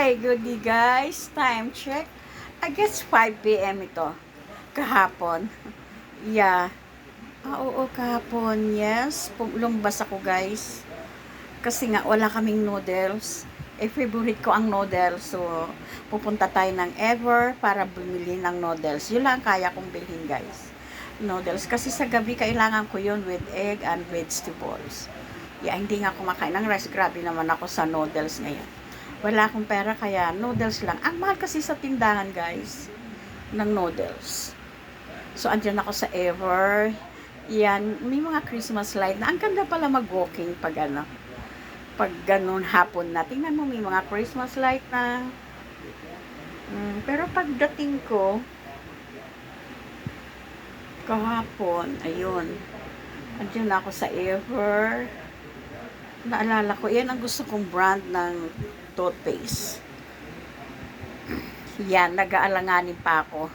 Hi, good day guys. Time check. I guess 5 p.m. ito. Kahapon. Yeah. Oo, kahapon. Yes. Lumbas ako guys. Kasi nga, wala kaming noodles. Favorite ko ang noodles. So, pupunta tayo ng Ever para bumili ng noodles. Yun lang kaya kong bilhin guys. Noodles. Kasi sa gabi, kailangan ko yun with egg and vegetables. Yeah, hindi nga kumakain ng rice. Grabe naman ako sa noodles ngayon. Wala akong pera kaya noodles lang. Ang mahal kasi sa tindahan guys ng noodles. So andyan ako sa Ever. Yan, may mga Christmas light na ang ganda pala mag-walking pag pag ganun hapon na. Tingnan mo may mga Christmas light na. Pero pagdating ko kahapon, ayun. Andyan ako sa Ever. Naalala ko, yan ang gusto kong brand ng toothpaste. Yan, nag-aalanganin pa ako.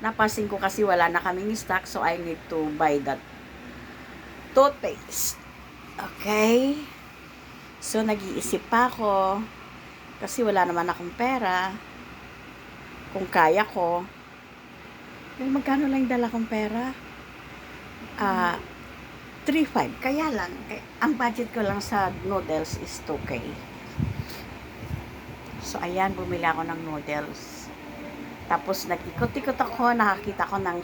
Napasin ko kasi wala na kaming stock, so I need to buy that toothpaste. Okay? So, nag-iisip pa ako, kasi wala naman akong pera. Kung kaya ko, magkano lang yung dala kong pera? 3.5. Kaya lang, ang budget ko lang sa noodles is 2K. So, ayan, bumili ako ng noodles. Tapos, nag-ikot-ikot ako, nakakita ko ng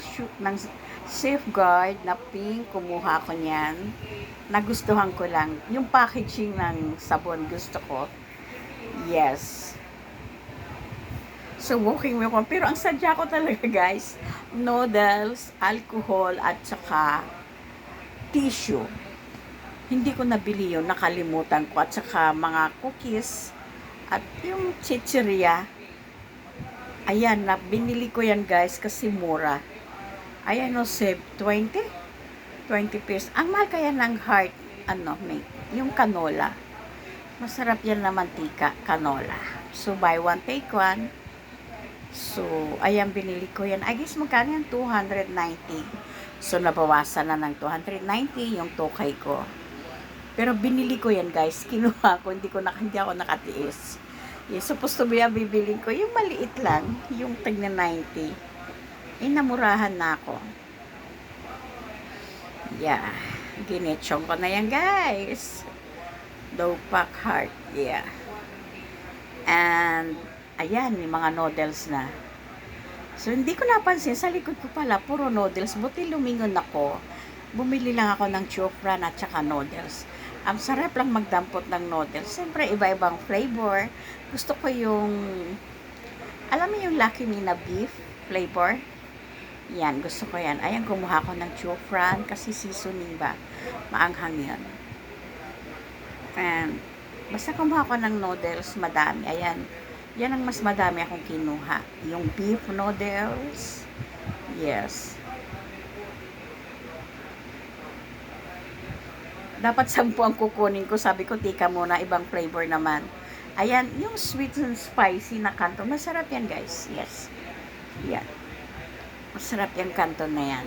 Safeguard na pink, kumuha ko niyan. Nagustuhan ko lang. Yung packaging ng sabon, gusto ko. Yes. So, walking mo ko. Pero, ang sadya ko talaga, guys, noodles, alcohol, at saka tissue. Hindi ko nabili yun, nakalimutan ko. At saka mga cookies, at yung chichirya, ayan, binili ko yan guys kasi mura. Ayan o, save 20 pesos. Ang mahal kaya ng heart, yung canola. Masarap yan na mantika, canola. So, buy one, take one. So, ayan, binili ko yan. I guess magkano yan? 290. So, nabawasan na ng 290 yung tokay ko. Pero binili ko yan guys, kinuha ko, hindi ako nakatiis. Yung supposed to be bibiling ko, yung maliit lang, yung tag na 90. Namurahan na ako. Yeah, ginechong ko na yan guys. Dog pack heart, yeah. And, ayan, may mga noodles na. So, hindi ko napansin, sa likod ko pala, puro noodles. Buti lumingon ako. Bumili lang ako ng chopran at saka noodles. Ang sarap lang magdampot ng noodles. Siyempre, iba-ibang flavor. Gusto ko yung, alam mo yung Lucky Me na beef flavor? Yan, gusto ko yan. Ayan, kumuha ko ng chopran kasi seasoning ba? Maanghang yan. And, basta kumuha ko ng noodles, madami. Ayan, yan ang mas madami akong kinuha. Yung beef noodles. Yes. Dapat 10 ang kukunin ko. Sabi ko, tika muna, ibang flavor naman. Ayan, yung sweet and spicy na kanto. Masarap yan, guys. Yes. Yan. Masarap yung kanto na yan.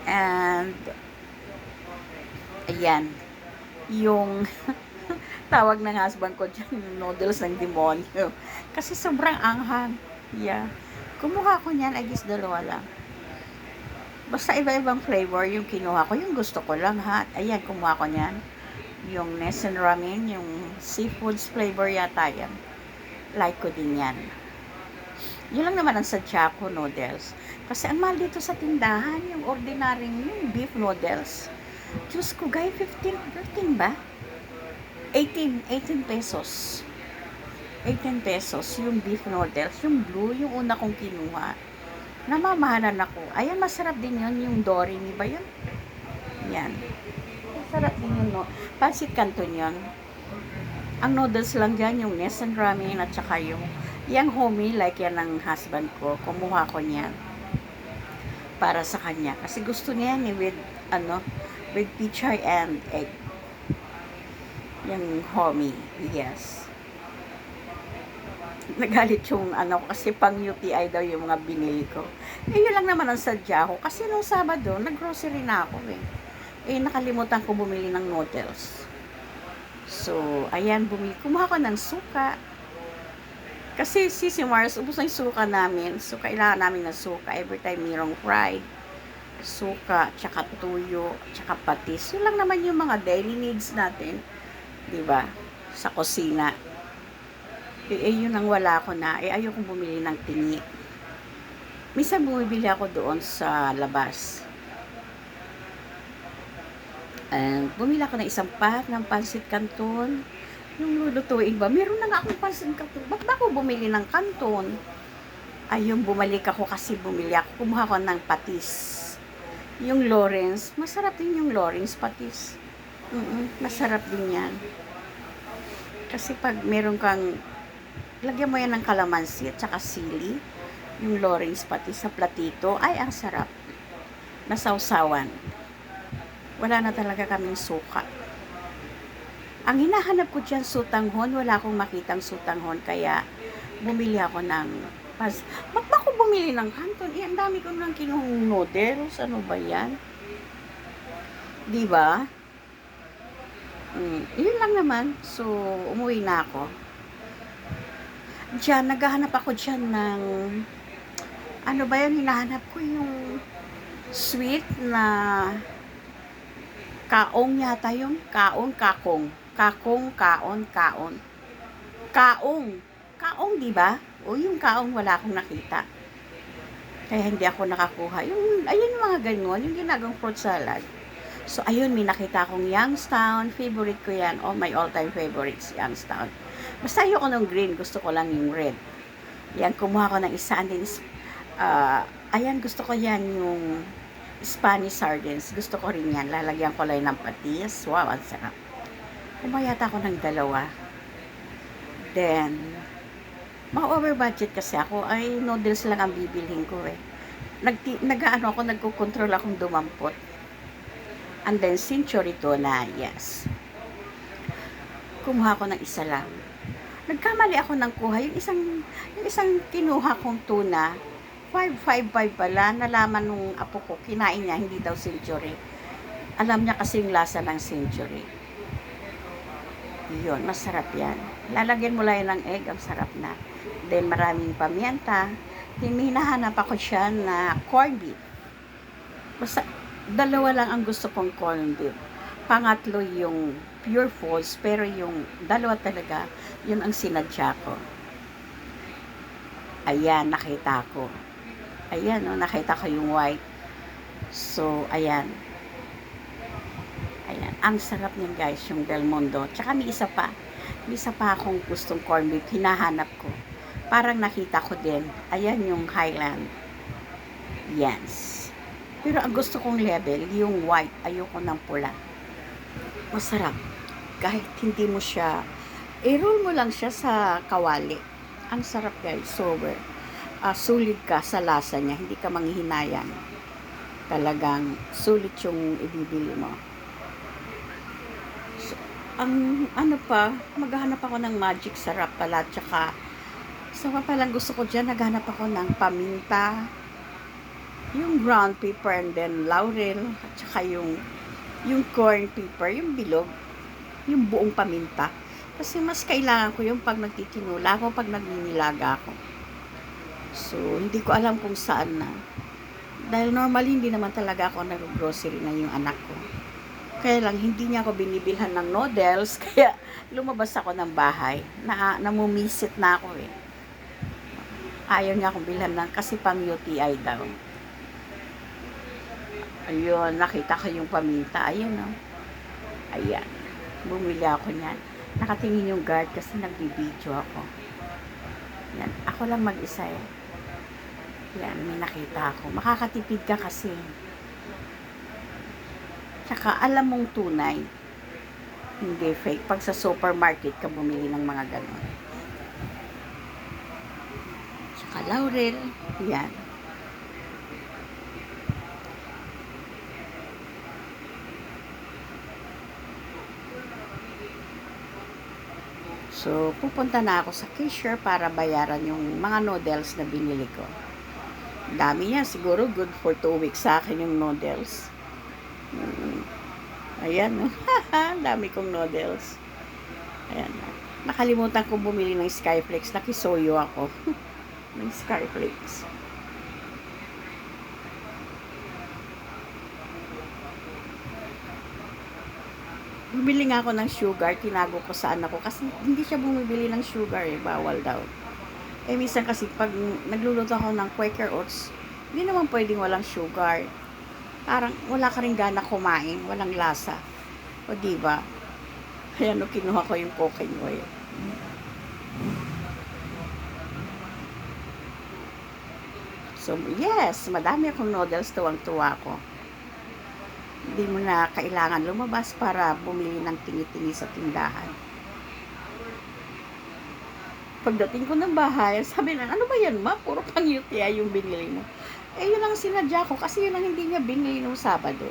And, ayan. Yung tawag ng husband ko dyan, yung noodles ng demonyo. Kasi sobrang anghang. Yeah. Kumuha ko niyan, I guess dalawa lang. Basta iba-ibang flavor yung kinuha ko. Yung gusto ko lang ha. Ayan, kumuha ko niyan. Yung Nessun Ramen, yung seafoods flavor yata yan. Like ko din yan. Yun lang naman ang sadya ko, noodles. Kasi ang mahal dito sa tindahan, yung ordinaryong, yung beef noodles. Diyos ko, guys, 15 ba? 18 pesos. 18 pesos yung beef noodles. Yung blue, yung una kong kinuha. Namamahalan ako. Ayan, masarap din yun. Yung Doremi ba yun? Yan. Masarap din yun, no? Pansit Canton yun. Ang noodles lang dyan, yung Nessun Ramen at saka yung homie, like yan ng husband ko. Kumuha ko niyan. Para sa kanya. Kasi gusto niya yan with pichay and egg. Yung homie. Yes. Nagalit yung kasi pang UTI daw yung mga binili ko. Yun lang naman ang sadya ko. Kasi nung Sabado, nag-grocery na ako nakalimutan ko bumili ng noodles. So, ayan, kumuha ko ng suka. Kasi si Mars, ubos na yung suka namin. So, kailangan namin ng suka. Every time mayroong fried, suka, tsaka tuyo, tsaka patis. Yun lang naman yung mga daily needs natin. Diba? Sa kusina. Yun ang wala ko na. Ayokong bumili ng tingi. Minsan bumibili ako doon sa labas. And bumili ako ng isang pack ng pansit canton. Yung lulutuin ba? Meron na nga akong pansit canton. Ba't ba ako bumili ng canton? Ayun, bumalik ako kasi bumili ako. Kumuha ko ng patis. Yung Lawrence. Masarap din yung Lawrence patis. Masarap din yan. Kasi pag meron kang, lagyan mo yan ng kalamansi at saka sili. Yung Lawrence patis sa platito. Ay, ang sarap. Nasawsawan. Wala na talaga kaming suka. Ang hinahanap ko dyan, sutanghon. Wala akong makitang sutanghon. Kaya, bumili ako ng Ba't ba ako bumili ng canton? Ang dami ko nang kinuhong noodles. Ano ba yan? Diba? Yun lang naman. So, umuwi na ako. Diyan, naghahanap ako dyan ng ano ba yun? Hinahanap ko yung sweet na kaong yata yung kakong. Kaong, di ba? O yung kaong wala akong nakita. Kaya hindi ako nakakuha. Ayun yung mga ganun, yung ginagawang fruit salad. So, ayun, may nakita akong Youngstown. Favorite ko yan. Oh, my all-time favorites, Youngstown. Basta ayoko ng green. Gusto ko lang yung red. Yan, kumuha ko ng isa. And then, ayan, gusto ko yan yung Spanish sardines. Gusto ko rin yan. Lalagyan ko lang ng patis. Wow, ang sarap. Kumayata ako ng dalawa. Then, over budget kasi ako. Ay, noodles lang ang bibilhin ko eh. Nagko-control akong dumampot. And then, century tuna, yes. Kumuha ko ng isa lang. Nagkamali ako ng kuha. Yung isang kinuha kong tuna, 555 pala. Nalaman nung apo ko, kinain niya, hindi daw century. Alam niya kasi yung lasa ng century. Yun, masarap yan. Lalagyan mo lang ng egg, ang sarap na. Then, maraming pamienta. Then, hinahanap ako siya na corned beef. Basta, dalawa lang ang gusto kong corned beef. Pangatlo yung pure falls, pero yung dalawa talaga, yun ang sinadya ko. Ayan, nakita ko. Ayan, no, nakita ko yung white. So, ayan. Ayan, ang sarap niyan guys, yung Del Mundo. Tsaka may isa pa. May isa pa akong gustong corned beef, hinahanap ko. Parang nakita ko din. Ayan yung Highland. Yes. Pero ang gusto kong level, yung white. Ayoko ng pula. Masarap. Kahit hindi mo siya, i-roll mo lang siya sa kawali. Ang sarap guys, sober. Sulit ka sa lasa niya, hindi ka manghihinayang. Talagang sulit yung ibibili mo. So, ang ano pa, maghahanap ako ng magic sarap pala, tsaka isa pa palang gusto ko dyan, naghanap ako ng paminta, yung ground pepper, and then laurel, at saka yung corn pepper, yung bilog, yung buong paminta. Kasi mas kailangan ko yung pag nagtitinula ako, pag nagninilaga ako. So, hindi ko alam kung saan na. Dahil normally, hindi naman talaga ako nag-grocery na yung anak ko. Kaya lang, hindi niya ako binibilhan ng noodles, kaya lumabas ako ng bahay. Namumisit na ako eh. Ayaw niya akong bilhan ng, kasi pang UTI daw. Ayun, nakita ko yung paminta. Ayun, no? Ayan. Bumili ako niyan. Nakatingin yung guard kasi nagbibideo ako. Yan. Ako lang mag-isa eh. Yan, may nakita ako. Makakatipid ka kasi. Tsaka alam mong tunay. Hindi fake. Pag sa supermarket ka bumili ng mga ganon. Tsaka laurel. Yan. So, pupunta na ako sa cashier para bayaran yung mga noodles na binili ko. Dami yan. Siguro good for 2 weeks sa akin yung noodles. Ayan. Dami kong noodles. Ayan. Nakalimutan kong bumili ng Skyflex. Nakisoyo ako. Ng Skyflex. Bumili nga ako ng sugar, tinago ko sa anak ko kasi hindi siya bumibili ng sugar bawal daw. Minsan kasi pag nagluluto ako ng Quaker Oats, hindi naman pwedeng walang sugar. Parang wala ka rin gana kumain, walang lasa. O diba? Kaya kinuha ko yung cooking oil. So, yes, madami akong noodles, tuwang-tuwa ko. Hindi mo na kailangan lumabas para bumili ng tingi-tingi sa tindahan. Pagdating ko ng bahay, sabi na, ano ba yan ma? Puro pang UTI yung binili mo. Yun ang sinadya ko kasi yun ang hindi niya binili nung Sabado.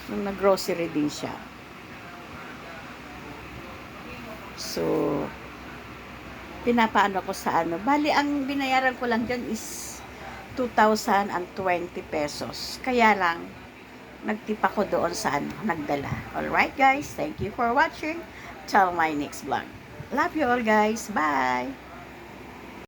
Nung nag-grocery din siya. So, pinapaano ko sa ano. Bali, ang binayaran ko lang dyan is 2,020 pesos. Kaya lang, nagtip ako doon sa nagdala. Alright guys, thank you for watching. Till my next vlog. Love you all guys. Bye!